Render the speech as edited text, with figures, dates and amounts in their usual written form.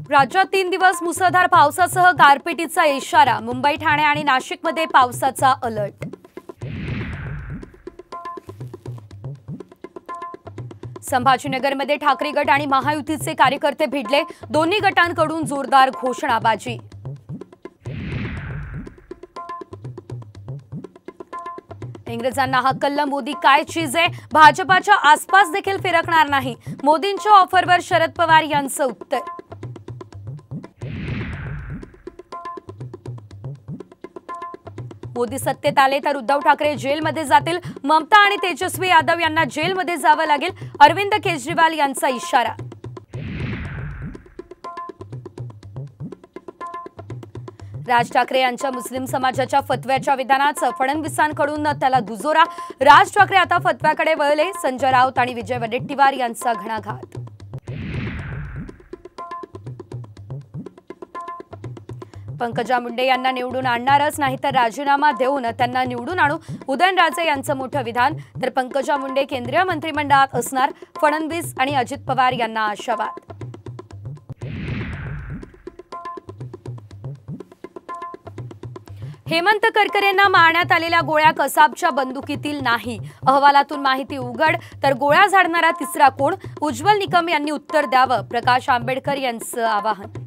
राज्यात 3 दिवस मुसळधार पावसासह गारपिटीचा इशारा। मुंबई, ठाणे आणि नाशिकमध्ये पावसाचा अलर्ट। संभाजीनगरमध्ये ठाकरे गट आणि महायुतीचे कार्यकर्ते भिडले। दोन्ही गटांकडून जोरदार घोषणाबाजी। इंग्रजांना हकललं मोदी काय चीज आहे, भाजपाच्या आसपास देखील फिरकणार नाही। मोदींच्या ऑफरवर शरद पवार यांचं उत्तर। मोदी सत्तेत आले तर उद्धव ठाकरे जेलमध्ये जातील। ममता आणि तेजस्वी यादव यांना जेलमध्ये जावं लागेल, अरविंद केजरीवाल यांचा इशारा। राज ठाकरे यांच्या मुस्लिम समाजाच्या फतव्याच्या विधानाचं फडणवीसांकडून त्याला दुजोरा। राज ठाकरे आता फतव्याकडे वळले। संजय राऊत आणि विजय वडेट्टीवार यांचा घणाघात। पंकजा मुंडे यांना निवडून आणणारच नाही तर राजीनामा देऊन त्यांना निवडून आणू, उदयनराजे यांचं मोठं विधान। तर पंकजा मुंडे केंद्रीय मंत्रिमंडळात असणार, फडणवीस आणि अजित पवार यांना आशावाद। हेमंत करकरेंना मारण्यात आलेल्या गोळ्या कसाबच्या बंदुकीतील नाही, अहवालातून माहिती उघड। तर गोळ्या झाडणारा तिसरा कोण, उज्ज्वल निकम यांनी उत्तर द्यावं, प्रकाश आंबेडकर यांचं आवाहन।